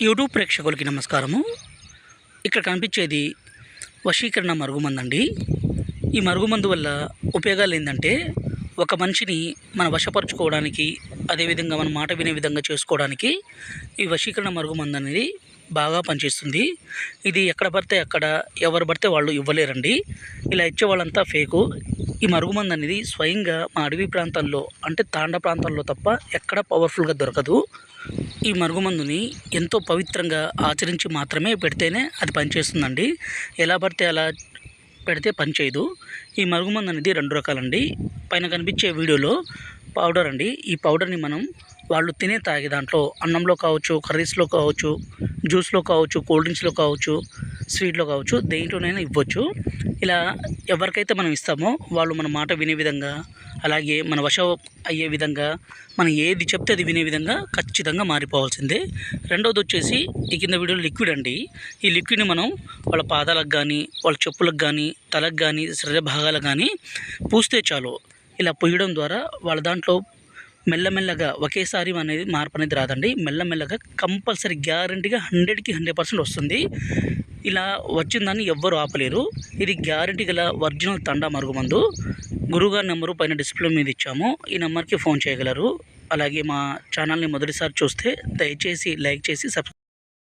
YouTube ప్రేక్షకులకి నమస్కారము. ఇక్కడ కనిపించేది వశీకరణ మరుగుమందు అండి. ఈ మరుగుమందు వల్ల ఉపయోగాలు ఏంటంటే, ఒక మనిషిని మనం వశపరుచుకోవడానికి, అదేవిధంగా మన మాట వినే విధంగా చేసుకోవడానికి ఈ వశీకరణ మరుగుమందు అనేది బాగా పనిచేస్తుంది. ఇది ఎక్కడ పడితే అక్కడ ఎవరు పడితే వాళ్ళు ఇవ్వలేరండి. ఇలా ఇచ్చే వాళ్ళంతా ఫేకు. ఈ మరుగుమందు అనేది స్వయంగా మా అడవి ప్రాంతాల్లో, అంటే తాండ ప్రాంతాల్లో తప్ప ఎక్కడ పవర్ఫుల్గా దొరకదు. ఈ మరుగుమందుని ఎంతో పవిత్రంగా ఆచరించి మాత్రమే పెడితేనే అది పనిచేస్తుందండి. ఎలా పడితే అలా పెడితే పనిచేయదు. ఈ మరుగుమందు అనేది 2 రకాలండి. పైన కనిపించే వీడియోలో పౌడర్ అండి. ఈ పౌడర్ని మనం వాళ్ళు తాగే దాంట్లో, అన్నంలో కావచ్చు, కర్రీస్లో కావచ్చు, జ్యూస్లో కావచ్చు, కూల్ డ్రింక్స్లో కావచ్చు, స్వీట్లో కావచ్చు, దేంట్లోనైనా ఇవ్వచ్చు. ఇలా ఎవరికైతే మనం ఇస్తామో వాళ్ళు మన మాట వినే విధంగా, అలాగే మన వశం అయ్యే విధంగా, మనం ఏది చెప్తే అది వినే విధంగా ఖచ్చితంగా మారిపోవాల్సిందే. రెండవది వచ్చేసి ఈ కింద వీడియో లిక్విడ్ అండి. ఈ లిక్విడ్ని మనం వాళ్ళ పాదాలకు కానీ, వాళ్ళ చెప్పులకు కానీ, తలకు కానీ, శరీర భాగాలకు కానీ పూస్తే చాలు. ఇలా పూయడం ద్వారా వాళ్ళ దాంట్లో మెల్లమెల్లగా ఒకేసారి అనేది మార్పు అనేది రాదండి. మెల్లమెల్లగా కంపల్సరీ గ్యారంటీగా 100కి 100% వస్తుంది. ఇలా వచ్చిందని ఎవ్వరు ఆపలేరు. ఇది గ్యారంటీ గల ఒరిజినల్ తండా మరుగుమందు. గురువుగారి నెంబరు పైన డిస్ప్లే మీద ఇచ్చాము. ఈ నెంబర్కి ఫోన్ చేయగలరు. అలాగే మా ఛానల్ని మొదటిసారి చూస్తే దయచేసి లైక్ చేసి